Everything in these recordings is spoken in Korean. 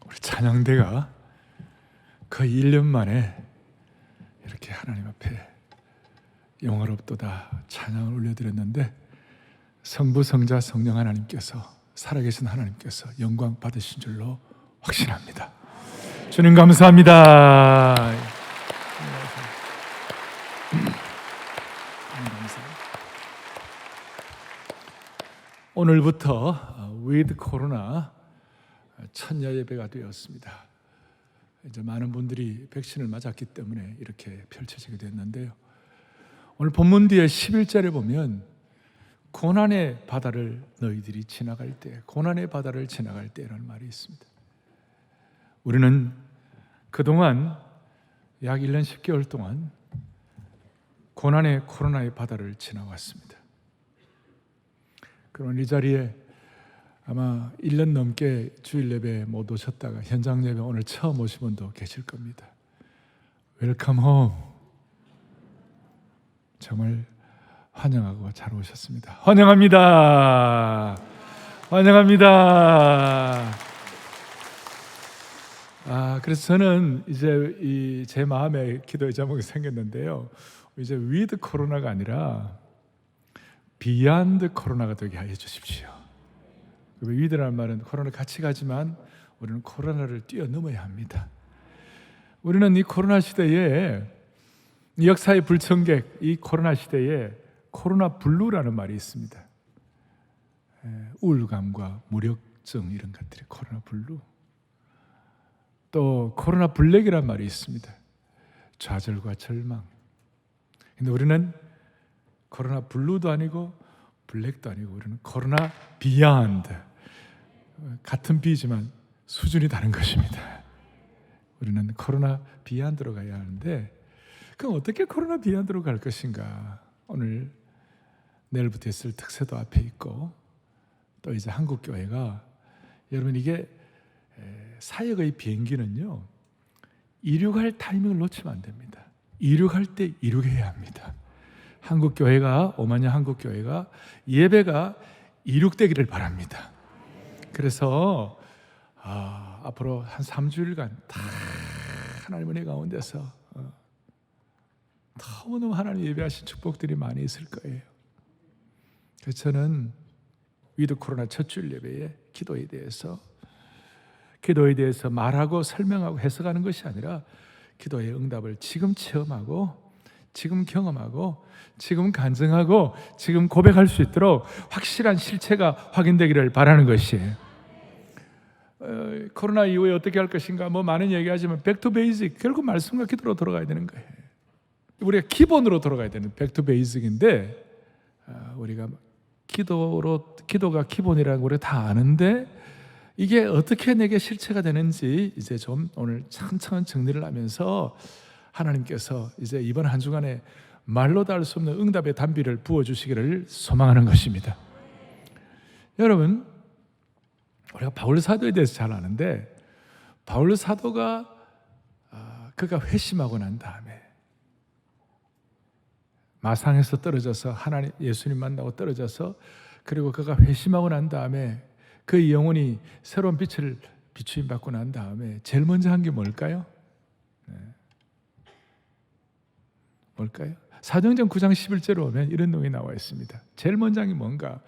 우리 찬양대가 거의 1년 만에 이렇게 하나님 앞에 영화롭도다 찬양을 올려드렸는데 성부, 성자, 성령 하나님께서, 살아계신 하나님께서 영광 받으신 줄로 확신합니다. 주님 감사합니다. 오늘부터 위드 코로나 천야 예배가 되었습니다. 이제 많은 분들이 백신을 맞았기 때문에 이렇게 펼쳐지게 됐는데요. 오늘 본문 뒤에 11절에 보면 고난의 바다를 너희들이 지나갈 때, 고난의 바다를 지나갈 때라는 말이 있습니다. 우리는 그동안 약 1년 10개월 동안 고난의 코로나의 바다를 지나왔습니다. 그럼 이 자리에 아마 1년 넘게 주일 예배 못 오셨다가 현장 예배 오늘 처음 오신 분도 계실 겁니다. 웰컴 홈. 정말 환영하고 잘 오셨습니다. 환영합니다. 환영합니다. 그래서 저는 이제 제 마음에 기도의 제목이 생겼는데요. 이제 위드 코로나가 아니라 비욘드 코로나가 되게 해 주십시오. 위드라는 말은 코로나 같이 가지만 우리는 코로나를 뛰어넘어야 합니다. 우리는 이 코로나 시대에, 이 역사의 불청객, 이 코로나 시대에 코로나 블루라는 말이 있습니다. 우울감과 무력증 이런 것들이 코로나 블루. 또 코로나 블랙이라는 말이 있습니다. 좌절과 절망. 근데 우리는 코로나 블루도 아니고 블랙도 아니고 우리는 코로나 비욘드. 같은 비지만 수준이 다른 것입니다. 우리는 코로나 비욘드로 가야 하는데, 그럼 어떻게 코로나 비욘드로 갈 것인가? 오늘 내일부터 있을 특세도 앞에 있고, 또 이제 한국교회가, 여러분 이게 사역의 비행기는요, 이륙할 타이밍을 놓치면 안 됩니다. 이륙할 때 이륙해야 합니다. 한국교회가, 오만여 한국교회가 예배가 이륙되기를 바랍니다. 그래서 앞으로 한 3주일간 다 하나님 은혜 가운데서 너무너무 하나님 예배하신 축복들이 많이 있을 거예요. 그래서 저는 위드 코로나 첫 주일 예배에 기도에 대해서 말하고 설명하고 해석하는 것이 아니라 기도의 응답을 지금 체험하고, 지금 경험하고, 지금 간증하고, 지금 고백할 수 있도록 확실한 실체가 확인되기를 바라는 것이에요. 코로나 이후에 어떻게 할 것인가 많은 얘기하지만 백투 베이직, 결국 말씀과 기도로 돌아가야 되는 거예요. 우리가 기본으로 돌아가야 되는 백투 베이직인데, 우리가 기도가 기본이라는 걸 우리가 다 아는데 이게 어떻게 내게 실체가 되는지 이제 좀 오늘 천천히 정리를 하면서 하나님께서 이제 이번 한 주간에 말로 다 할 수 없는 응답의 단비를 부어주시기를 소망하는 것입니다. 여러분, 우리가 바울 사도에 대해서 잘 아는데, 바울 사도가 그가 회심하고 난 다음에 마상에서 떨어져서 하나님 예수님 만나고 떨어져서, 그리고 그가 회심하고 난 다음에 그의 영혼이 새로운 빛을 비추임 받고 난 다음에 제일 먼저 한 게 뭘까요? 뭘까요? 사도행전 9장 11절에 보면 이런 내용이 나와 있습니다. 제일 먼저 한 게 뭔가?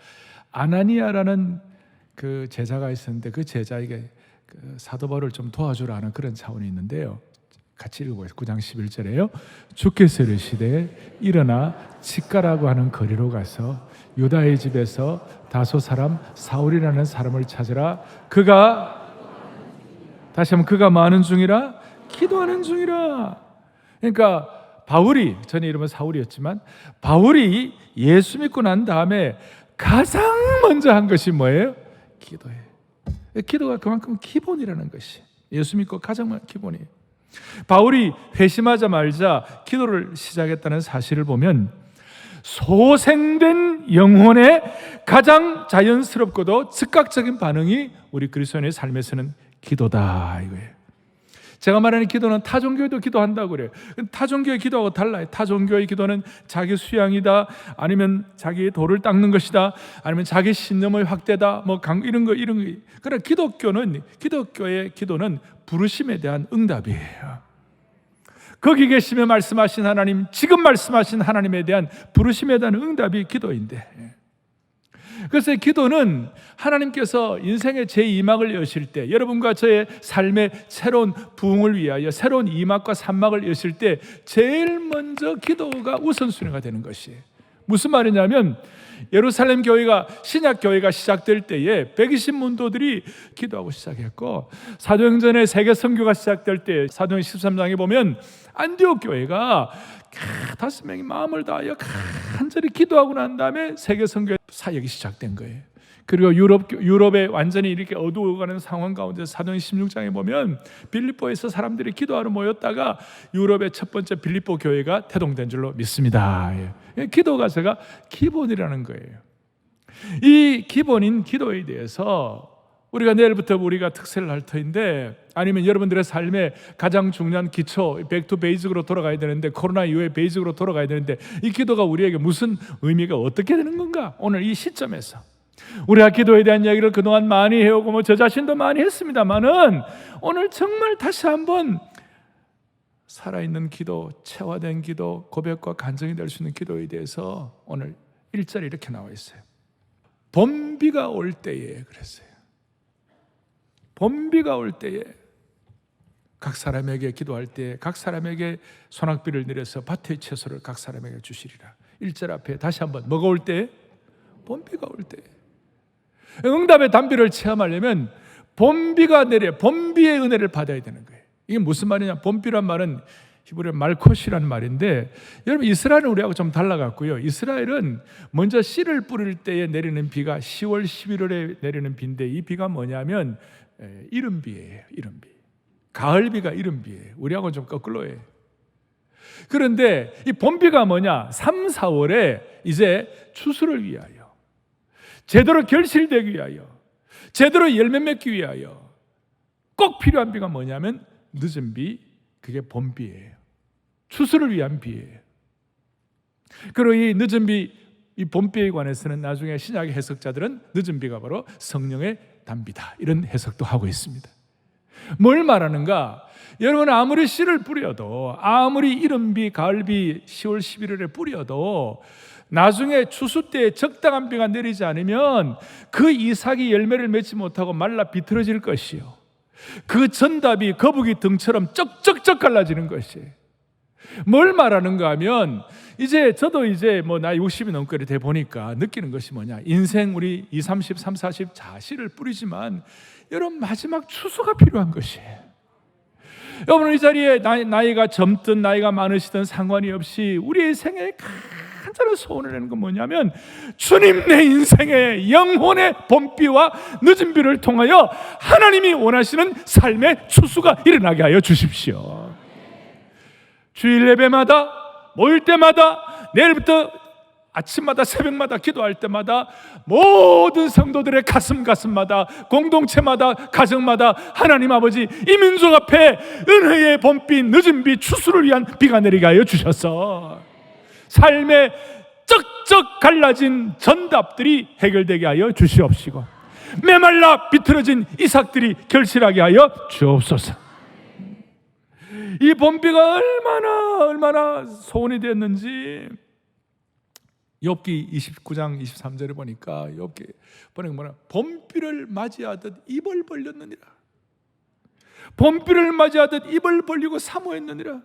아나니아라는 그 제자가 있었는데 그 제자에게 그 사도 바울을 좀 도와주라는 그런 차원이 있는데요. 같이 읽어보세요. 9장 11절에요. 주께서 이르시되 일어나 직가라고 하는 거리로 가서 유다의 집에서 다소 사람 사울이라는 사람을 찾으라. 그가, 다시 한번, 그가 뭐 하는 중이라? 기도하는 중이라. 그러니까 바울이, 전에 이름은 사울이었지만 바울이 예수 믿고 난 다음에 가장 먼저 한 것이 뭐예요? 기도예요. 기도가 그만큼 기본이라는 것이, 예수 믿고 가장 기본이에요. 바울이 회심하자마자 기도를 시작했다는 사실을 보면 소생된 영혼의 가장 자연스럽고도 즉각적인 반응이 우리 그리스도인의 삶에서는 기도다 이거예요. 제가 말하는 기도는 타종교회도 기도한다고 그래요. 타종교회 기도하고 달라요. 타종교회 기도는 자기 수양이다, 아니면 자기의 도를 닦는 것이다, 아니면 자기 신념의 확대다, 뭐 이런 거. 그러나 기독교의 기도는 부르심에 대한 응답이에요. 거기 계시며 말씀하신 하나님, 지금 말씀하신 하나님에 대한 부르심에 대한 응답이 기도인데, 그래서 기도는 하나님께서 인생의 제2막을 여실 때, 여러분과 저의 삶의 새로운 부흥을 위하여 새로운 2막과 3막을 여실 때 제일 먼저 기도가 우선순위가 되는 것이에요. 무슨 말이냐면, 예루살렘 교회가, 신약 교회가 시작될 때에 120문도들이 기도하고 시작했고, 사도행전의 세계 선교가 시작될 때 사도행 13장에 보면 안디옥 교회가 5명이 마음을 다하여 간절히 기도하고 난 다음에 세계 선교 사역이 시작된 거예요. 그리고 유럽에 완전히 이렇게 어두워가는 상황 가운데 사도행 16장에 보면 빌립보에서 사람들이 기도하러 모였다가 유럽의 첫 번째 빌립보 교회가 태동된 줄로 믿습니다. 기도가 제가 기본이라는 거예요. 이 기본인 기도에 대해서 우리가 내일부터 우리가 특세를 할 터인데, 아니면 여러분들의 삶의 가장 중요한 기초, 백투 베이직으로 돌아가야 되는데, 코로나 이후에 베이직으로 돌아가야 되는데, 이 기도가 우리에게 무슨 의미가 어떻게 되는 건가? 오늘 이 시점에서 우리가 기도에 대한 이야기를 그동안 많이 해오고 저 자신도 많이 했습니다만은, 오늘 정말 다시 한번 살아있는 기도, 체화된 기도, 고백과 간증이 될 수 있는 기도에 대해서 오늘 1절에 이렇게 나와 있어요. 봄비가 올 때에 그랬어요. 봄비가 올 때에 각 사람에게 기도할 때 각 사람에게 소낙비를 내려서 밭의 채소를 각 사람에게 주시리라. 1절 앞에 다시 한번 뭐가 올 때? 봄비가 올 때. 응답의 단비를 체험하려면 봄비가 내려, 봄비의 은혜를 받아야 되는 거예요. 이게 무슨 말이냐? 봄비란 말은 히브리어 말콧이라는 말인데, 여러분 이스라엘은 우리하고 좀 달라갔고요. 이스라엘은 먼저 씨를 뿌릴 때에 내리는 비가 10월 11월에 내리는 비인데, 이 비가 뭐냐면 이른비예요. 이른비. 가을비가 이른비예요. 우리하고는 좀 거꾸로예요. 그런데 이 봄비가 뭐냐? 3, 4월에 이제 추수를 위하여, 제대로 결실되기 위하여, 제대로 열매 맺기 위하여 꼭 필요한 비가 뭐냐면 늦은 비, 그게 봄비예요. 추수를 위한 비예요. 그리고 이 늦은 비, 이 봄비에 관해서는 나중에 신약의 해석자들은 늦은 비가 바로 성령의 단비다, 이런 해석도 하고 있습니다. 뭘 말하는가? 여러분, 아무리 씨를 뿌려도, 아무리 이른비, 가을비 10월 11월에 뿌려도 나중에 추수 때 적당한 비가 내리지 않으면 그 이삭이 열매를 맺지 못하고 말라 비틀어질 것이요, 그 전답이 거북이 등처럼 쩍쩍쩍 갈라지는 것이에요. 뭘 말하는가 하면, 이제 저도 이제 뭐 나이 60이 넘게 돼 보니까 느끼는 것이 뭐냐? 인생 우리 20, 30, 30, 40 자씨를 뿌리지만 여러분 마지막 추수가 필요한 것이에요. 여러분 이 자리에 나이가 젊든 나이가 많으시든 상관이 없이 우리의 생애에 간절한 소원을 내는 건 뭐냐면, 주님 내 인생의 영혼의 봄비와 늦은 비를 통하여 하나님이 원하시는 삶의 추수가 일어나게 하여 주십시오. 주일 예배마다, 모일 때마다, 내일부터 아침마다 새벽마다 기도할 때마다 모든 성도들의 가슴마다, 공동체마다, 가정마다 하나님 아버지, 이 민족 앞에 은혜의 봄비, 늦은 비, 추수를 위한 비가 내리게 하여 주셔서 삶의 쩍쩍 갈라진 전답들이 해결되게 하여 주시옵시고, 메말라 비틀어진 이삭들이 결실하게 하여 주옵소서. 이 봄비가 얼마나 소원이 되었는지 욥기 29장 23절에 보니까, 욥기 보니까 뭐냐? 봄비를 맞이하듯 입을 벌렸느니라. 봄비를 맞이하듯 입을 벌리고 사모했느니라.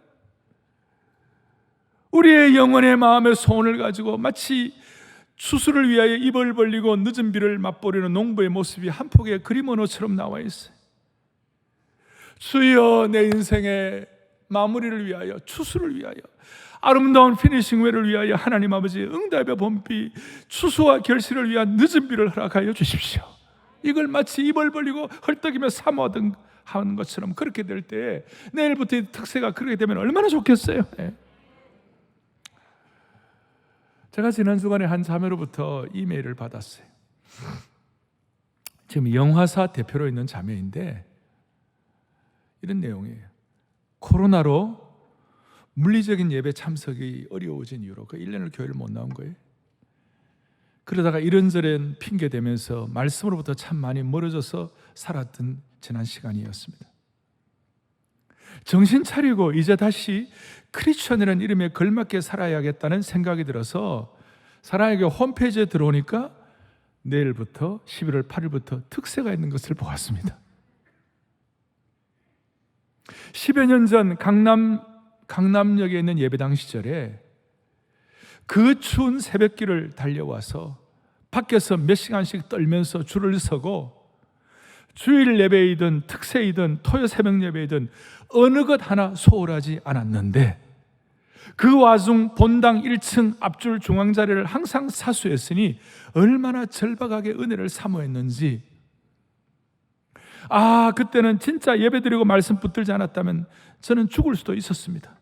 우리의 영혼의 마음의 소원을 가지고 마치 추수를 위하여 입을 벌리고 늦은 비를 맛보려는 농부의 모습이 한 폭의 그림 언어처럼 나와 있어요. 주여, 내 인생의 마무리를 위하여, 추수를 위하여, 아름다운 피니싱웨를 위하여 하나님 아버지 응답의 봄비, 추수와 결실을 위한 늦은 비를 허락하여 주십시오. 이걸 마치 입을 벌리고 헐떡이며 사모하던 하는 것처럼 그렇게 될 때, 내일부터 특세가 그렇게 되면 얼마나 좋겠어요. 네. 제가 지난 주간에 한 자매로부터 이메일을 받았어요. 지금 영화사 대표로 있는 자매인데 이런 내용이에요. 코로나로 물리적인 예배 참석이 어려워진 이유로 그 1년을 교회를 못 나온 거예요. 그러다가 이런저런 핑계 대면서 말씀으로부터 참 많이 멀어져서 살았던 지난 시간이었습니다. 정신 차리고 이제 다시 크리스천이라는 이름에 걸맞게 살아야겠다는 생각이 들어서 사랑에게 홈페이지에 들어오니까 내일부터 11월 8일부터 특세가 있는 것을 보았습니다. 10여 년 전 강남역에 있는 예배당 시절에 그 추운 새벽길을 달려와서 밖에서 몇 시간씩 떨면서 줄을 서고 주일 예배이든 특세이든 토요 새벽 예배이든 어느 것 하나 소홀하지 않았는데 그 와중 본당 1층 앞줄 중앙 자리를 항상 사수했으니 얼마나 절박하게 은혜를 사모했는지, 그때는 진짜 예배드리고 말씀 붙들지 않았다면 저는 죽을 수도 있었습니다.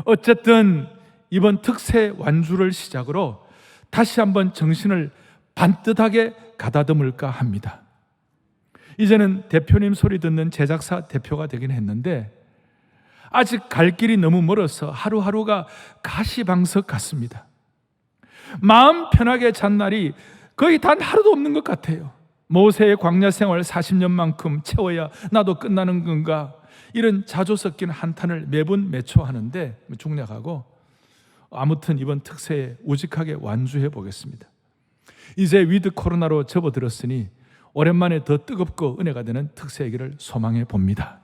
어쨌든 이번 특세 완주를 시작으로 다시 한번 정신을 반듯하게 가다듬을까 합니다. 이제는 대표님 소리 듣는 제작사 대표가 되긴 했는데 아직 갈 길이 너무 멀어서 하루하루가 가시방석 같습니다. 마음 편하게 잔 날이 거의 단 하루도 없는 것 같아요. 모세의 광야 생활 40년만큼 채워야 나도 끝나는 건가, 이런 자조 섞인 한탄을 매분 매초하는데 중략하고, 아무튼 이번 특세에 우직하게 완주해 보겠습니다. 이제 위드 코로나로 접어들었으니 오랜만에 더 뜨겁고 은혜가 되는 특세이기를 소망해 봅니다.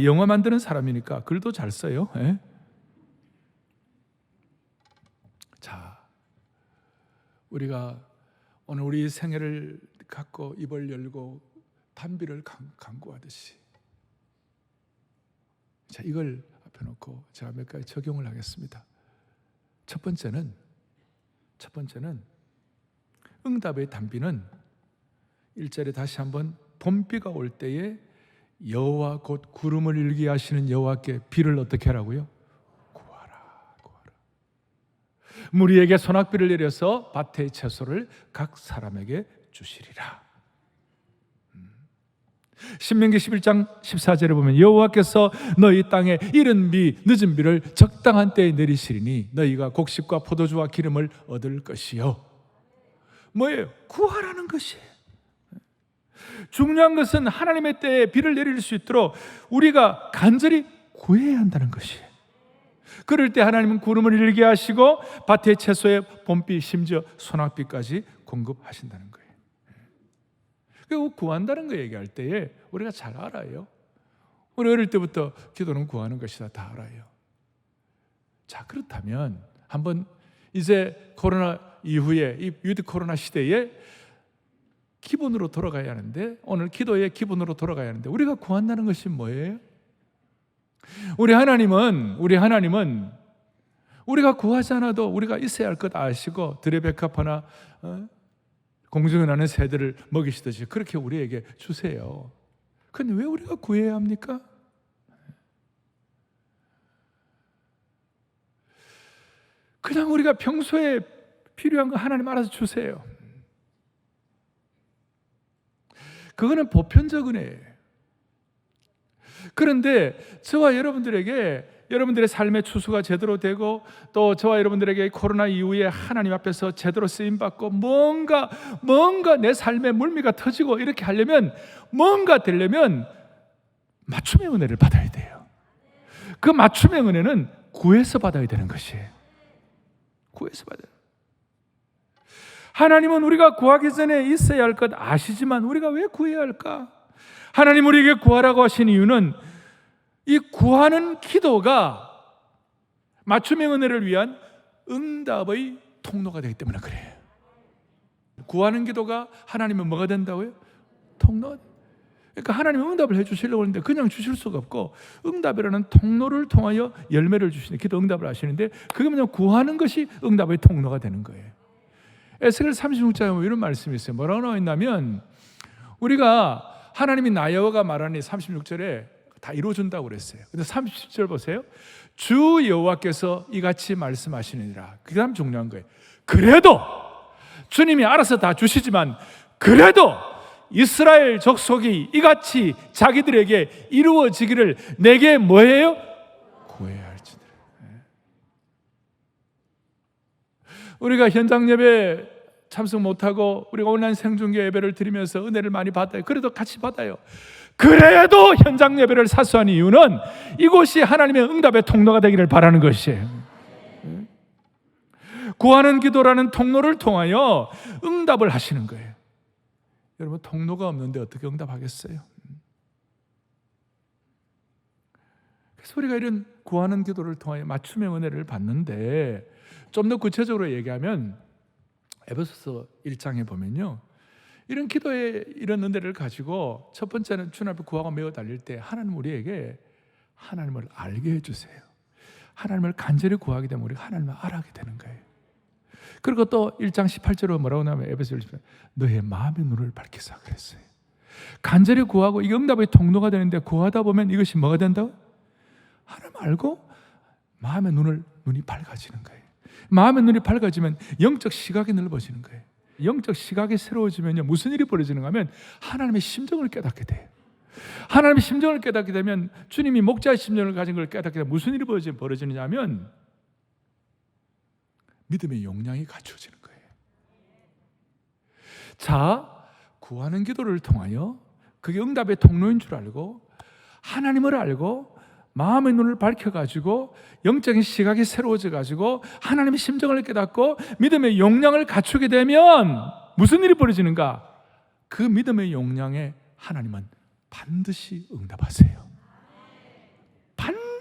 영화 만드는 사람이니까 글도 잘 써요. 예? 자, 우리가 오늘 우리 생애를 갖고 입을 열고 단비를 간구하듯이, 자, 이걸 앞에 놓고 제가 몇 가지 적용을 하겠습니다. 첫 번째는 응답의 단비는 1절에 다시 한번 봄비가 올 때에 여호와 곧 구름을 일게 하시는 여호와께 비를 어떻게 하라고요? 구하라. 무리에게 소낙비를 내려서 밭의 채소를 각 사람에게 주시리라. 신명기 11장 14절에 보면 여호와께서 너희 땅에 이른 비 늦은 비를 적당한 때에 내리시리니 너희가 곡식과 포도주와 기름을 얻을 것이요. 뭐예요? 구하라는 것이에요. 중요한 것은 하나님의 때에 비를 내릴 수 있도록 우리가 간절히 구해야 한다는 것이에요. 그럴 때 하나님은 구름을 일게 하시고 밭의 채소에 봄비, 심지어 소낙비까지 공급하신다는 거예요. 그리고 구한다는 거 얘기할 때에 우리가 잘 알아요. 우리 어릴 때부터 기도는 구하는 것이다 다 알아요. 자, 그렇다면 한번 이제 코로나 이후에 이 위드 코로나 시대에 기본으로 돌아가야 하는데, 오늘 기도의 기본으로 돌아가야 하는데 우리가 구한다는 것이 뭐예요? 우리 하나님은 우리가 구하지 않아도 우리가 있어야 할 것 아시고 드레베카파나 공중에 나는 새들을 먹이시듯이 그렇게 우리에게 주세요. 그런데 왜 우리가 구해야 합니까? 그냥 우리가 평소에 필요한 거 하나님 알아서 주세요. 그거는 보편적 은혜예요. 그런데 저와 여러분들에게 여러분들의 삶의 추수가 제대로 되고 또 저와 여러분들에게 코로나 이후에 하나님 앞에서 제대로 쓰임받고 뭔가 내 삶의 물미가 터지고 이렇게 하려면, 뭔가 되려면 맞춤의 은혜를 받아야 돼요. 그 맞춤의 은혜는 구해서 받아야 되는 것이에요. 구해서 받아요. 하나님은 우리가 구하기 전에 있어야 할 것 아시지만 우리가 왜 구해야 할까? 하나님 우리에게 구하라고 하신 이유는 이 구하는 기도가 맞춤의 은혜를 위한 응답의 통로가 되기 때문에 그래요. 구하는 기도가 하나님은 뭐가 된다고요? 통로. 그러니까 하나님은 응답을 해주시려고 하는데 그냥 주실 수가 없고 응답이라는 통로를 통하여 열매를 주시는, 기도 응답을 하시는데 그게 뭐냐면 구하는 것이 응답의 통로가 되는 거예요. 에스겔 36장에 이런 말씀이 있어요. 뭐라고 나와 있냐면, 우리가 하나님이 나여호와가 말하니 36절에 다 이루어준다고 그랬어요. 근데 37절 보세요. 주 여호와께서 이같이 말씀하시느니라. 그 다음 중요한 거예요. 그래도 주님이 알아서 다 주시지만 그래도 이스라엘 족속이 이같이 자기들에게 이루어지기를 내게 뭐예요? 구해야 할지니라. 우리가 현장 예배 참석 못하고 우리가 온라인 생중계 예배를 드리면서 은혜를 많이 받아요. 그래도 같이 받아요. 그래도 현장 예배를 사수한 이유는 이곳이 하나님의 응답의 통로가 되기를 바라는 것이에요. 구하는 기도라는 통로를 통하여 응답을 하시는 거예요. 여러분, 통로가 없는데 어떻게 응답하겠어요? 그래서 우리가 이런 구하는 기도를 통하여 맞춤의 은혜를 받는데, 좀 더 구체적으로 얘기하면 에베소서 1장에 보면요, 이런 기도의 이런 은혜를 가지고 첫 번째는 주님 앞에 구하고 매어 달릴 때 하나님 우리에게 하나님을 알게 해주세요. 하나님을 간절히 구하게 되면 우리가 하나님을 알아가게 되는 거예요. 그리고 또 1장 18절로 뭐라고 나오면 에베소 1장 너의 마음의 눈을 밝히사 그랬어요. 간절히 구하고 이게 응답의 통로가 되는데, 구하다 보면 이것이 뭐가 된다고? 하나님 알고 마음의 눈이 밝아지는 거예요. 마음의 눈이 밝아지면 영적 시각이 넓어지는 거예요. 영적 시각이 새로워지면요, 무슨 일이 벌어지는가 하면 하나님의 심정을 깨닫게 돼요. 하나님의 심정을 깨닫게 되면, 주님이 목자의 심정을 가진 걸 깨닫게 되면 무슨 일이 벌어지느냐 하면 믿음의 용량이 갖추어지는 거예요. 자, 구하는 기도를 통하여 그게 응답의 통로인 줄 알고 하나님을 알고 마음의 눈을 밝혀가지고 영적인 시각이 새로워져가지고 하나님의 심정을 깨닫고 믿음의 용량을 갖추게 되면 무슨 일이 벌어지는가? 그 믿음의 용량에 하나님은 반드시 응답하세요. 반드시.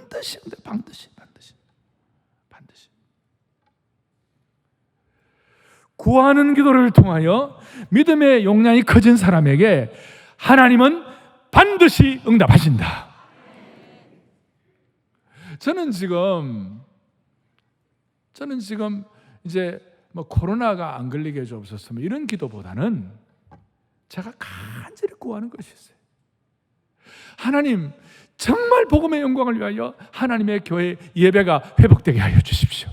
구하는 기도를 통하여 믿음의 용량이 커진 사람에게 하나님은 반드시 응답하신다. 저는 지금 이제 뭐 코로나가 안 걸리게 해주옵소서 이런 기도보다는 제가 간절히 구하는 것이 있어요. 하나님, 정말 복음의 영광을 위하여 하나님의 교회 예배가 회복되게 하여 주십시오.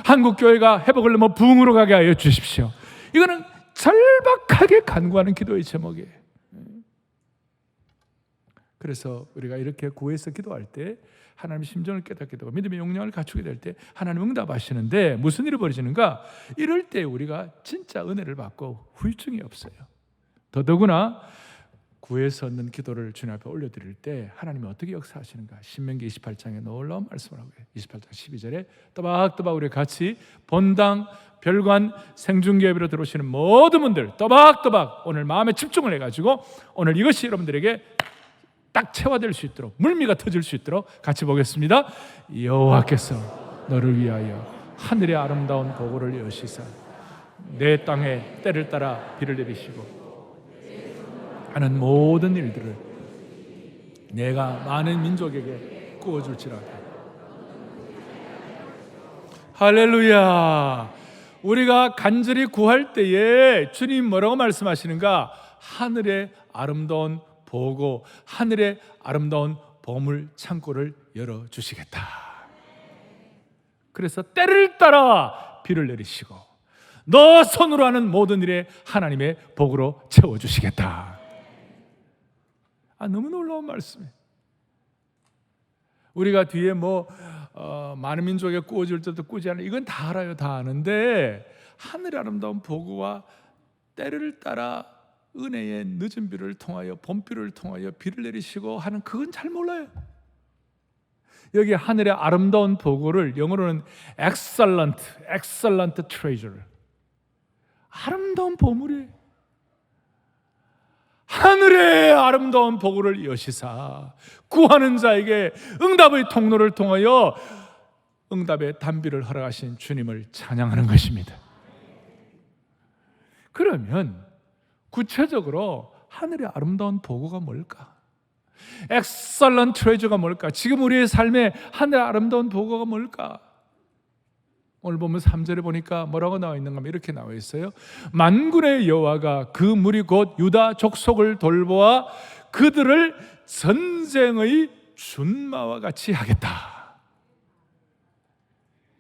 한국 교회가 회복을 넘어 부흥으로 가게 하여 주십시오. 이거는 절박하게 간구하는 기도의 제목이에요. 그래서 우리가 이렇게 구해서 기도할 때 하나님의 심정을 깨닫게 되고 믿음의 용량을 갖추게 될 때 하나님 응답하시는데, 무슨 일이 벌어지는가? 이럴 때 우리가 진짜 은혜를 받고 후유증이 없어요. 더더구나 구해서 얻는 기도를 주님 앞에 올려드릴 때 하나님이 어떻게 역사하시는가? 신명기 28장에 놀라운 말씀을 하고 있어요. 28장 12절에 또박또박 우리 같이 본당, 별관, 생중계 예배로 들어오시는 모든 분들 또박또박 오늘 마음에 집중을 해가지고 오늘 이것이 여러분들에게 딱 체화될 수 있도록, 물미가 터질 수 있도록 같이 보겠습니다. 여호와께서 너를 위하여 하늘의 아름다운 보고를 여시사 내 땅에 때를 따라 비를 내리시고 하는 모든 일들을 내가 많은 민족에게 꾸어줄지라도. 할렐루야. 우리가 간절히 구할 때에 주님 뭐라고 말씀하시는가? 하늘의 아름다운 보고 하늘의 아름다운 보물 창고를 열어주시겠다. 그래서 때를 따라 비를 내리시고 너 손으로 하는 모든 일에 하나님의 복으로 채워주시겠다. 너무 놀라운 말씀이에요. 우리가 뒤에 많은 민족에 꾸어질 때도 꾸지 않아요. 이건 다 알아요. 다 아는데 하늘의 아름다운 보고와 때를 따라 은혜의 늦은 비를 통하여 봄비를 통하여 비를 내리시고 하는, 그건 잘 몰라요. 여기 하늘의 아름다운 보고를 영어로는 excellent treasure, 아름다운 보물이에요. 하늘의 아름다운 보고를 여시사 구하는 자에게 응답의 통로를 통하여 응답의 단비를 허락하신 주님을 찬양하는 것입니다. 그러면 구체적으로 하늘의 아름다운 보고가 뭘까? excellent treasure가 뭘까? 지금 우리의 삶에 하늘의 아름다운 보고가 뭘까? 오늘 보면 3절에 보니까 뭐라고 나와 있는가 하면 이렇게 나와 있어요. 만군의 여호와가 그 무리 곧 유다 족속을 돌보아 그들을 전쟁의 준마와 같이 하겠다.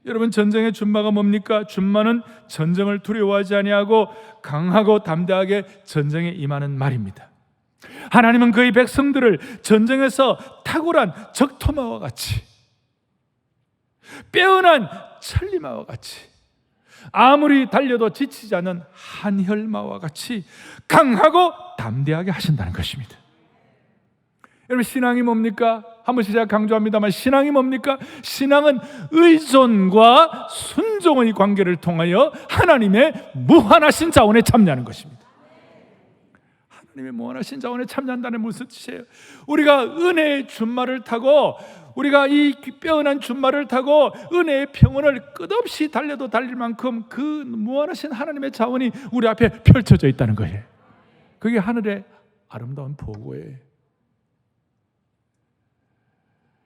여러분, 전쟁의 준마가 뭡니까? 준마는 전쟁을 두려워하지 아니하고 강하고 담대하게 전쟁에 임하는 말입니다. 하나님은 그의 백성들을 전쟁에서 탁월한 적토마와 같이, 빼어난 천리마와 같이, 아무리 달려도 지치지 않는 한혈마와 같이 강하고 담대하게 하신다는 것입니다. 여러분, 신앙이 뭡니까? 한 번씩 제가 강조합니다만, 신앙이 뭡니까? 신앙은 의존과 순종의 관계를 통하여 하나님의 무한하신 자원에 참여하는 것입니다. 하나님의 무한하신 자원에 참여한다는 무슨 뜻이에요? 우리가 은혜의 준마를 타고, 우리가 이 빼어난 준마를 타고 은혜의 평원을 끝없이 달려도 달릴 만큼 그 무한하신 하나님의 자원이 우리 앞에 펼쳐져 있다는 거예요. 그게 하늘의 아름다운 보고예요.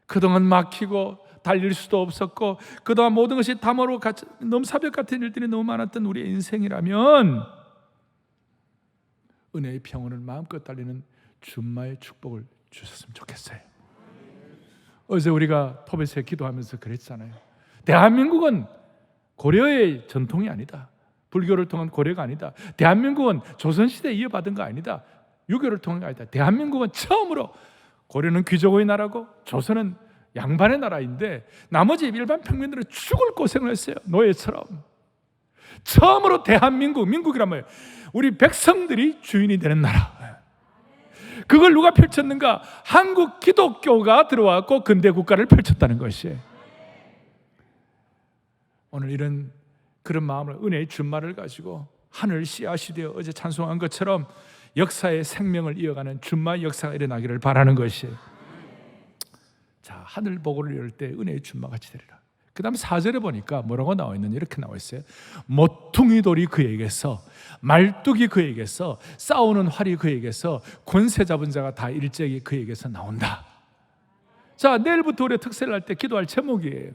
그동안 막히고 달릴 수도 없었고 그동안 모든 것이 담화로 너무 사벽 같은 일들이 너무 많았던 우리의 인생이라면 은혜의 평온을 마음껏 달리는 준마의 축복을 주셨으면 좋겠어요. 어제 우리가 토베스에 기도하면서 그랬잖아요. 대한민국은 고려의 전통이 아니다. 불교를 통한 고려가 아니다. 대한민국은 조선시대에 이어받은 거 아니다. 유교를 통한 거 아니다. 대한민국은 처음으로, 고려는 귀족의 나라고 조선은 양반의 나라인데 나머지 일반 평민들은 죽을 고생을 했어요. 노예처럼. 처음으로 대한민국, 민국이란 말이에요. 우리 백성들이 주인이 되는 나라. 그걸 누가 펼쳤는가? 한국 기독교가 들어왔고 근대 국가를 펼쳤다는 것이에요. 오늘 그런 마음을, 은혜의 준마를 가지고 하늘 씨앗이 되어 어제 찬송한 것처럼 역사의 생명을 이어가는 준마 역사가 일어나기를 바라는 것이에요. 자, 하늘 보고를 열 때 은혜의 준마같이 되리라. 그 다음 4절에 보니까 뭐라고 나와 있느냐, 이렇게 나와 있어요. 모퉁이 돌이 그에게서, 말뚝이 그에게서, 싸우는 활이 그에게서, 권세 잡은 자가 다 일제히 그에게서 나온다. 자, 내일부터 우리가 특세를 할 때 기도할 제목이에요.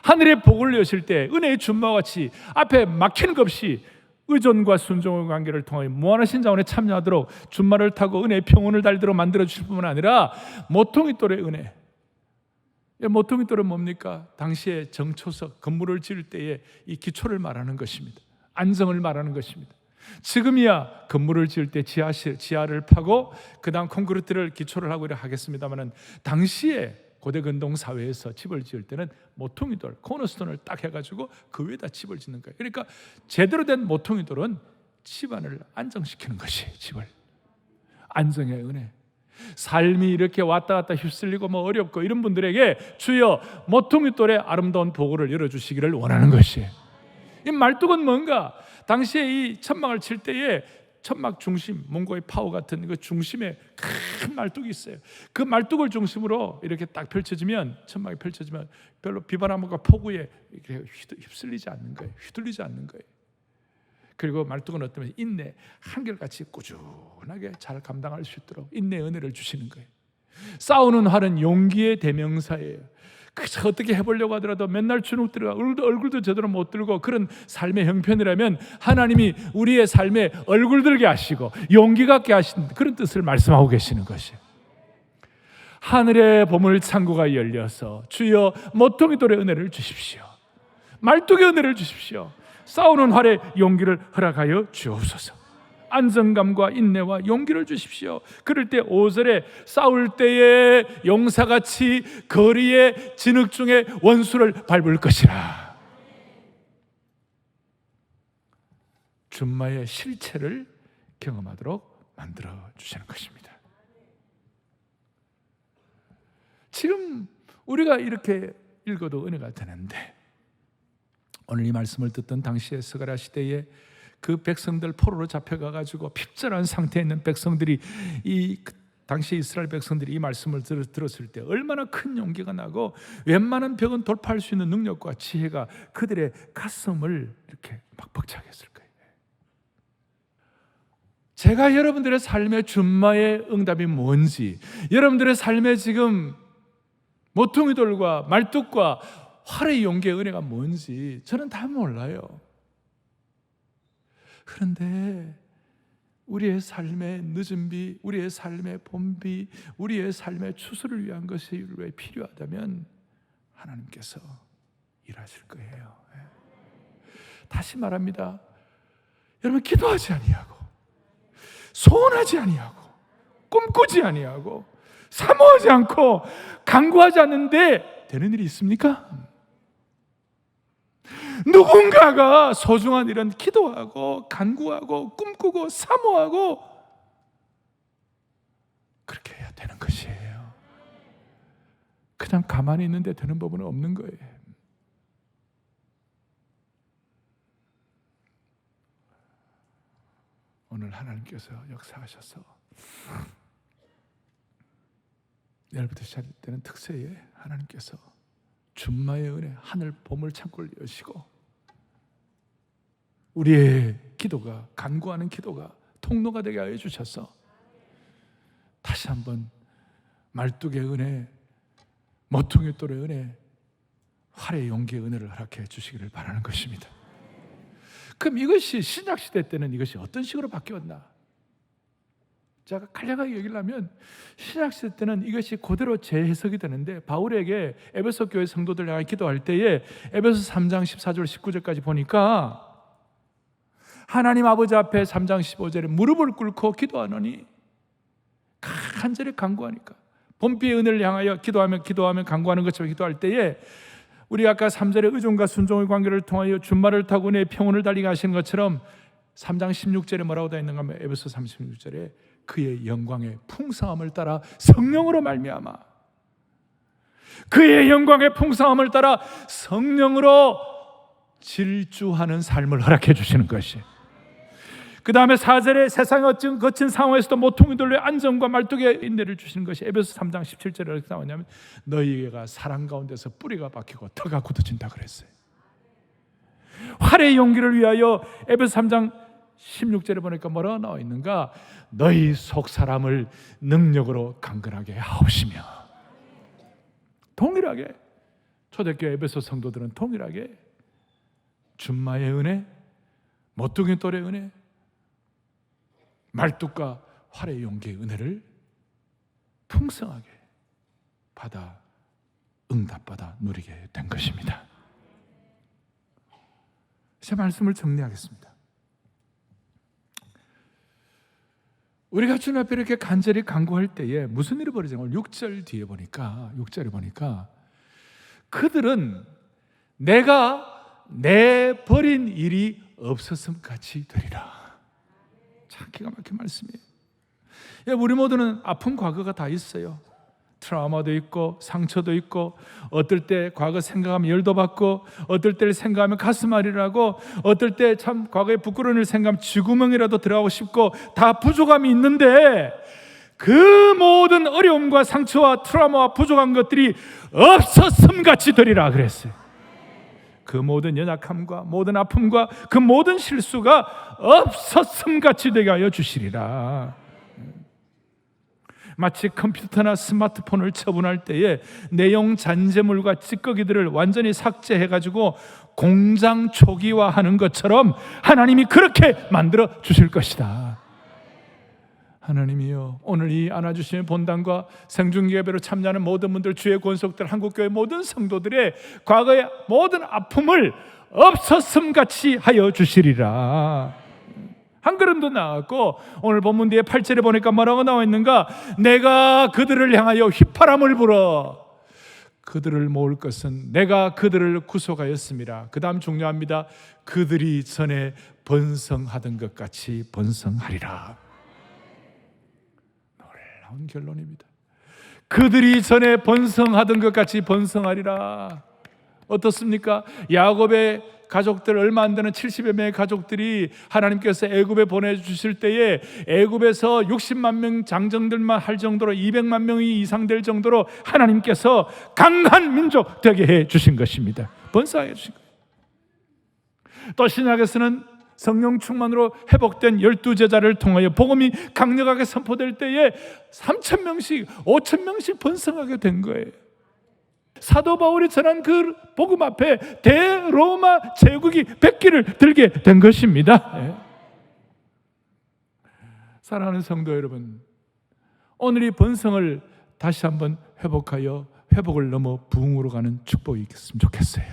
하늘의 복을 여실 때 은혜의 준마와 같이 앞에 막히는 것 없이 의존과 순종의 관계를 통해 무한하신 자원에 참여하도록 준마를 타고 은혜의 평온을 달도록 만들어 주실 뿐만 아니라 모퉁이 돌의 은혜. 모퉁이 돌은 뭡니까? 당시에 정초석, 건물을 지을 때의 이 기초를 말하는 것입니다. 안정을 말하는 것입니다. 지금이야 건물을 지을 때 지하를 파고 그 다음 콘크리트를 기초를 하고 이렇게 하겠습니다만, 당시에 고대 근동 사회에서 집을 지을 때는 모퉁이 돌, 코너스톤을 딱 해가지고 그 위에다 집을 짓는 거예요. 그러니까 제대로 된 모퉁이 돌은 집안을 안정시키는 것이, 집을. 안정의 은혜. 삶이 이렇게 왔다 갔다 휩쓸리고 어렵고 이런 분들에게 주여 모퉁이 돌의 아름다운 보고를 열어주시기를 원하는 것이에요. 이 말뚝은 뭔가? 당시에 이 천막을 칠 때에 천막 중심, 몽고의 파워 같은 그 중심에 큰 말뚝이 있어요. 그 말뚝을 중심으로 이렇게 딱 펼쳐지면, 천막이 펼쳐지면 별로 비바람과 폭우에 이렇게 휩쓸리지 않는 거예요. 휘둘리지 않는 거예요. 그리고 말뚝은 어떠면 인내, 한결같이 꾸준하게 잘 감당할 수 있도록 인내의 은혜를 주시는 거예요. 싸우는 활은 용기의 대명사예요. 그저 어떻게 해보려고 하더라도 맨날 주눅 들어가 얼굴도 제대로 못 들고 그런 삶의 형편이라면 하나님이 우리의 삶에 얼굴 들게 하시고 용기 갖게 하신 그런 뜻을 말씀하고 계시는 것이에요. 하늘의 보물 창고가 열려서 주여 모퉁이 돌의 은혜를 주십시오. 말뚝의 은혜를 주십시오. 싸우는 활에 용기를 허락하여 주옵소서. 안정감과 인내와 용기를 주십시오. 그럴 때 5절에 싸울 때에 용사같이 거리의 진흙 중에 원수를 밟을 것이라. 준마의 실체를 경험하도록 만들어 주시는 것입니다. 지금 우리가 이렇게 읽어도 은혜가 되는데, 오늘 이 말씀을 듣던 당시의 스가랴 시대에 그 백성들 포로로 잡혀가가지고 핍절한 상태에 있는 백성들이, 이 당시 이스라엘 백성들이 이 말씀을 들었을 때 얼마나 큰 용기가 나고 웬만한 벽은 돌파할 수 있는 능력과 지혜가 그들의 가슴을 이렇게 막 벅차게 했을 거예요. 제가 여러분들의 삶의 준마의 응답이 뭔지, 여러분들의 삶에 지금 모퉁이돌과 말뚝과 활의 용기의 은혜가 뭔지 저는 다 몰라요. 그런데 우리의 삶의 늦은 비, 우리의 삶의 봄비, 우리의 삶의 추수를 위한 것이 왜 필요하다면 하나님께서 일하실 거예요. 다시 말합니다. 여러분, 기도하지 아니하고 소원하지 아니하고 꿈꾸지 아니하고 사모하지 않고 간구하지 않는데 되는 일이 있습니까? 누군가가 소중한 일은 기도하고 간구하고 꿈꾸고 사모하고 그렇게 해야 되는 것이에요. 그냥 가만히 있는데 되는 법은 없는 거예요. 오늘 하나님께서 역사하셔서 내일부터 시작될 때는 특세에 하나님께서 준마의 은혜, 하늘 보물 창고를 여시고 우리의 기도가, 간구하는 기도가 통로가 되게 하여 주셔서 다시 한번 말뚝의 은혜, 모퉁이 돌의 은혜, 활의 용기의 은혜를 허락해 주시기를 바라는 것입니다. 그럼 이것이 신약시대 때는 이것이 어떤 식으로 바뀌었나? 제가 간략하게 얘기하면 신약시대 때는 이것이 그대로 재해석이 되는데, 바울에게 에베소 교회 성도들 향해 기도할 때에 에베소 3장 14절 19절까지 보니까 하나님 아버지 앞에 3장 15절에 무릎을 꿇고 기도하노니, 간절히 간구하니까 본비의 은혜를 향하여 기도하면 간구하는 것처럼 기도할 때에 우리 아까 3절에 의존과 순종의 관계를 통하여 준말을 타고 내 평온을 달리게 하시는 것처럼 3장 16절에 뭐라고 되어 있는가 하면 에베소 3 16절에 그의 영광의 풍성함을 따라 성령으로 말미암아, 그의 영광의 풍성함을 따라 성령으로 질주하는 삶을 허락해 주시는 것이. 그 다음에 4절에 세상의 거친 상황에서도 모퉁이 돌의 안정과 말뚝의 인내를 주시는 것이 에베소 3장 17절에 이렇게 나오냐면 너희가 사랑 가운데서 뿌리가 박히고 터가 굳어진다 그랬어요. 활의 용기를 위하여 에베소 3장 16절에 보니까 뭐라고 나와 있는가? 너희 속 사람을 능력으로 강건하게 하옵시며. 동일하게 초대교회 에베소 성도들은 동일하게 준마의 은혜, 모퉁이 돌의 은혜, 말뚝과 활의 용기의 은혜를 풍성하게 받아 응답받아 누리게 된 것입니다. 제 말씀을 정리하겠습니다. 우리가 주님 앞에 이렇게 간절히 간구할 때에 무슨 일이 벌어지냐? 6절 뒤에 보니까 6절에 보니까 그들은 내가 내버린 일이 없었음 같이 되리라. 참 기가 막힌 말씀이에요. 우리 모두는 아픈 과거가 다 있어요. 트라우마도 있고 상처도 있고, 어떨 때 과거 생각하면 열도 받고, 어떨 때를 생각하면 가슴 아리라고, 어떨 때 참 과거의 부끄러운 일을 생각하면 쥐구멍이라도 들어가고 싶고, 다 부족함이 있는데 그 모든 어려움과 상처와 트라우마와 부족한 것들이 없었음 같이 되리라 그랬어요. 그 모든 연약함과 모든 아픔과 그 모든 실수가 없었음 같이 되게 하여 주시리라. 마치 컴퓨터나 스마트폰을 처분할 때에 내용 잔재물과 찌꺼기들을 완전히 삭제해가지고 공장 초기화하는 것처럼 하나님이 그렇게 만들어 주실 것이다. 하나님이여, 오늘 이 안아주시는 본당과 생중예배로 참여하는 모든 분들, 주의 권속들, 한국교회 모든 성도들의 과거의 모든 아픔을 없었음 같이 하여 주시리라. 한 걸음도 나았고, 오늘 본문 뒤에 8절에 보니까 뭐라고 나와 있는가? 내가 그들을 향하여 휘파람을 불어 그들을 모을 것은 내가 그들을 구속하였습니다. 그 다음 중요합니다. 그들이 전에 번성하던 것 같이 번성하리라. 놀라운 결론입니다. 그들이 전에 번성하던 것 같이 번성하리라. 어떻습니까? 야곱의 가족들, 얼마 안 되는 70여 명의 가족들이 하나님께서 애굽에 보내주실 때에 애굽에서 60만 명 장정들만 할 정도로 200만 명이 이상 될 정도로 하나님께서 강한 민족 되게 해 주신 것입니다. 번성해 주신 거예요. 또 신약에서는 성령 충만으로 회복된 12제자를 통하여 복음이 강력하게 선포될 때에 3,000명씩 5,000명씩 번성하게 된 거예요. 사도 바울이 전한 그 복음 앞에 대로마 제국이 백기를 들게 된 것입니다. 사랑하는 성도 여러분, 오늘 이 번성을 다시 한번 회복하여 회복을 넘어 부흥으로 가는 축복이 있겠으면 좋겠어요.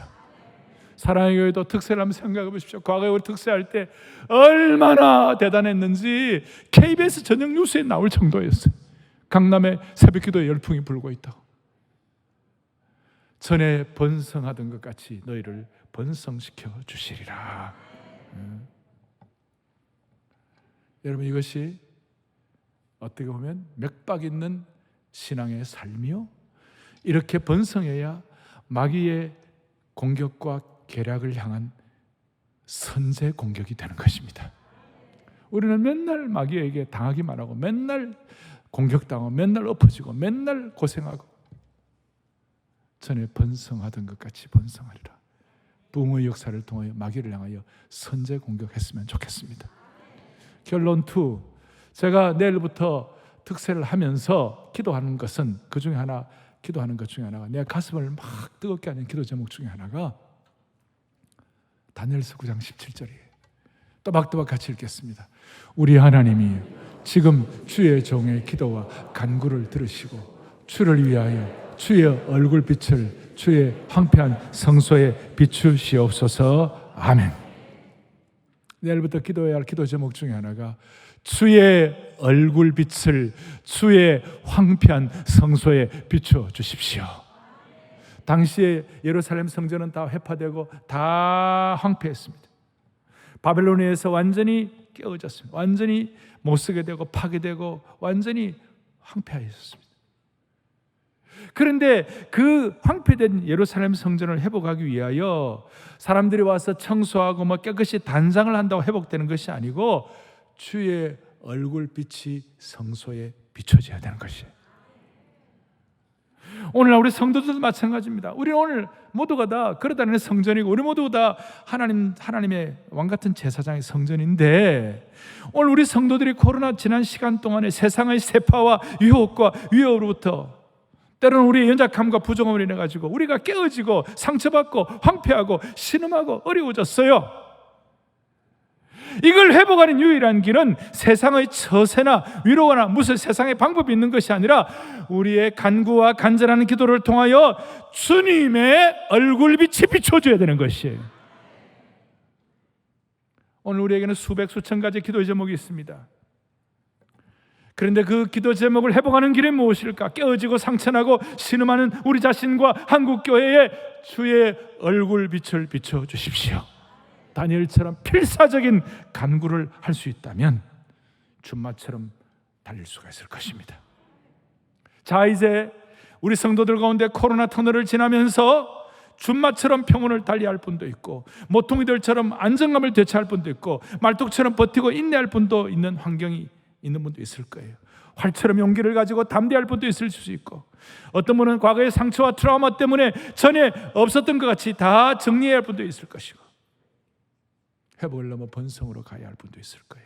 사랑의 교회도 특세를 한번 생각해 보십시오. 과거에 우리 특세할 때 얼마나 대단했는지 KBS 저녁 뉴스에 나올 정도였어요. 강남에 새벽기도에 열풍이 불고 있다고. 전에 번성하던 것 같이 너희를 번성시켜 주시리라. 여러분, 이것이 어떻게 보면 맥박 있는 신앙의 삶이요, 이렇게 번성해야 마귀의 공격과 계략을 향한 선제 공격이 되는 것입니다. 우리는 맨날 마귀에게 당하기만 하고, 맨날 공격당하고, 맨날 엎어지고, 맨날 고생하고, 전에 번성하던 것 같이 번성하리라. 부흥의 역사를 통하여 마귀를 향하여 선제 공격했으면 좋겠습니다. 결론 2, 제가 내일부터 특세를 하면서 기도하는 것은 그 중에 하나, 기도하는 것 중에 하나가, 내 가슴을 막 뜨겁게 하는 기도 제목 중에 하나가 다니엘서 9장 17절이에요. 또박또박 같이 읽겠습니다. 우리 하나님이 지금 주의 종의 기도와 간구를 들으시고 주를 위하여 주의 얼굴빛을 주의 황폐한 성소에 비추시옵소서. 아멘. 내일부터 기도해야 할 기도 제목 중에 하나가 주의 얼굴빛을 주의 황폐한 성소에 비춰 주십시오. 당시에 예루살렘 성전은 다 회파되고 다 황폐했습니다. 바벨론에서 완전히 깨어졌습니다. 완전히 못쓰게 되고 파괴되고 완전히 황폐하였습니다. 그런데 그 황폐된 예루살렘 성전을 회복하기 위하여 사람들이 와서 청소하고 깨끗이 단장을 한다고 회복되는 것이 아니고 주의 얼굴빛이 성소에 비춰져야 되는 것이에요. 오늘날 우리 성도들도 마찬가지입니다. 우리는 오늘 모두가 다 걸어다니는 성전이고, 우리 모두가 다 하나님의 왕같은 제사장의 성전인데, 오늘 우리 성도들이 코로나 지난 시간 동안에 세상의 세파와 유혹과 위협으로부터, 때로는 우리의 연약함과 부족함을 인해 가지고 우리가 깨어지고 상처받고 황폐하고 신음하고 어려워졌어요. 이걸 회복하는 유일한 길은 세상의 처세나 위로나 무슨 세상의 방법이 있는 것이 아니라 우리의 간구와 간절한 기도를 통하여 주님의 얼굴빛이 비춰줘야 되는 것이에요. 오늘 우리에게는 수백 수천 가지 기도 제목이 있습니다. 그런데 그 기도 제목을 회복하는 길이 무엇일까? 깨어지고 상처나고 신음하는 우리 자신과 한국교회에 주의 얼굴빛을 비춰주십시오. 다니엘처럼 필사적인 간구를 할 수 있다면 준마처럼 달릴 수가 있을 것입니다. 자, 이제 우리 성도들 가운데 코로나 터널을 지나면서 준마처럼 평온을 달리할 분도 있고, 모퉁이들처럼 안정감을 되찾을 분도 있고, 말뚝처럼 버티고 인내할 분도 있는 환경이 있는 분도 있을 거예요. 활처럼 용기를 가지고 담대할 분도 있을 수 있고, 어떤 분은 과거의 상처와 트라우마 때문에 전에 없었던 것 같이 다 정리해야 할 분도 있을 것이고, 회복을 넘어 번성으로 가야 할 분도 있을 거예요.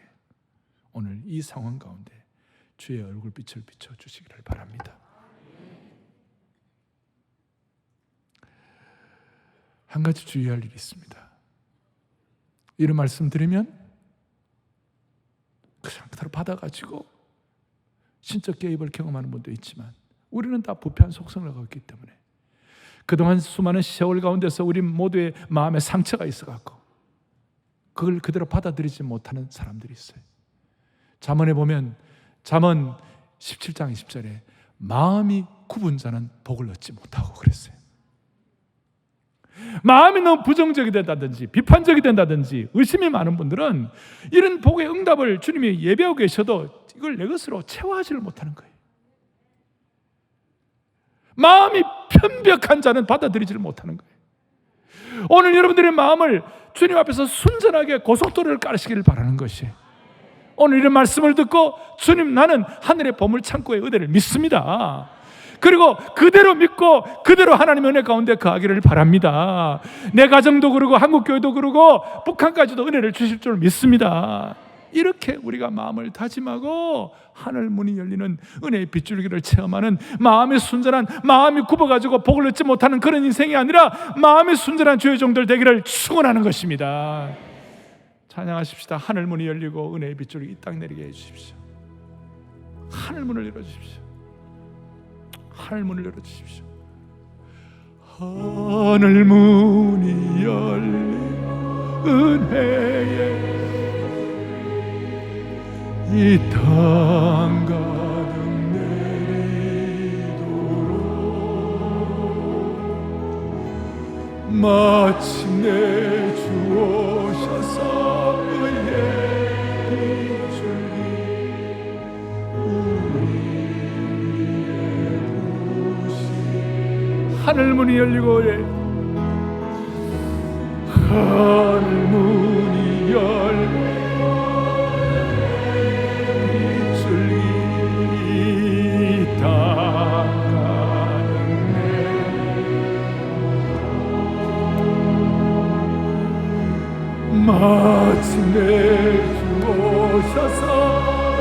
오늘 이 상황 가운데 주의 얼굴빛을 비춰주시기를 바랍니다. 한 가지 주의할 일이 있습니다. 이런 말씀 드리면 그냥 그대로 받아가지고 신적 개입을 경험하는 분도 있지만, 우리는 다 부패한 속성을 갖고 있기 때문에 그동안 수많은 세월 가운데서 우리 모두의 마음에 상처가 있어갖고 그걸 그대로 받아들이지 못하는 사람들이 있어요. 잠언에 보면 잠언 17장 20절에 마음이 굽은 자는 복을 얻지 못하고 그랬어요. 마음이 너무 부정적이 된다든지 비판적이 된다든지 의심이 많은 분들은 이런 복의 응답을 주님이 예배하고 계셔도 이걸 내 것으로 채워하지를 못하는 거예요. 마음이 편벽한 자는 받아들이지를 못하는 거예요. 오늘 여러분들의 마음을 주님 앞에서 순전하게 고속도로를 깔으시기를 바라는 것이에요. 오늘 이런 말씀을 듣고 주님, 나는 하늘의 보물 창고의 은혜를 믿습니다. 그리고 그대로 믿고 그대로 하나님의 은혜 가운데 거하기를 바랍니다. 내 가정도 그러고 한국교회도 그러고 북한까지도 은혜를 주실 줄 믿습니다. 이렇게 우리가 마음을 다짐하고 하늘 문이 열리는 은혜의 빗줄기를 체험하는, 마음이 순전한, 마음이 굽어가지고 복을 얻지 못하는 그런 인생이 아니라 마음이 순전한 주의 종들 되기를 축원하는 것입니다. 찬양하십시다. 하늘 문이 열리고 은혜의 빗줄기 이 땅 내리게 해주십시오. 하늘 문을 열어주십시오. 하늘 문을 열어주십시오. 하늘 문이 열린 은혜에 이 땅 가득 내리도록 마침내 주 오셔서 의의 비출기 우리의 부시 하늘 문이 열리고 하늘 문이 열리고 마침내 주 오셔서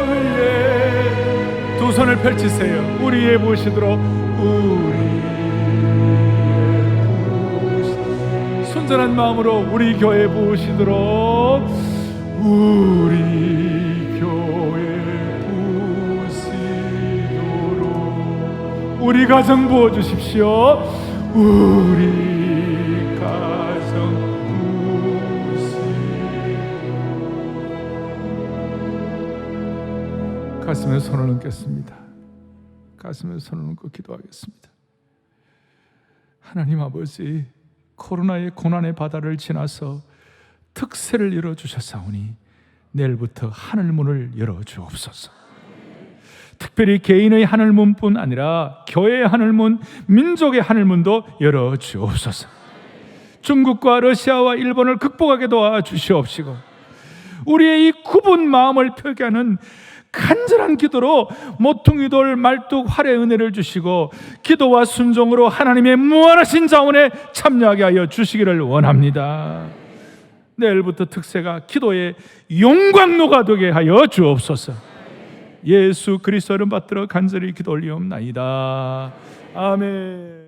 의의 두 손을 펼치세요. 우리의 보시도록 우리의 보시도록 순전한 마음으로 우리 교회 보시도록 우리 교회 보시도록 우리 가정 부어주십시오. 우리 가정 가슴에 손을 얹겠습니다. 가슴에 손을 얹고 기도하겠습니다. 하나님 아버지, 코로나의 고난의 바다를 지나서 특세를 열어주셨사오니 내일부터 하늘문을 열어주옵소서. 특별히 개인의 하늘문뿐 아니라 교회의 하늘문, 민족의 하늘문도 열어주옵소서. 중국과 러시아와 일본을 극복하게 도와주시옵시고 우리의 이 굽은 마음을 표기하는 간절한 기도로 모퉁이 돌 말뚝 활의 은혜를 주시고 기도와 순종으로 하나님의 무한하신 자원에 참여하게 하여 주시기를 원합니다. 내일부터 특세가 기도의 용광로가 되게 하여 주옵소서. 예수 그리스도 이름 받들어 간절히 기도 올리옵나이다. 아멘.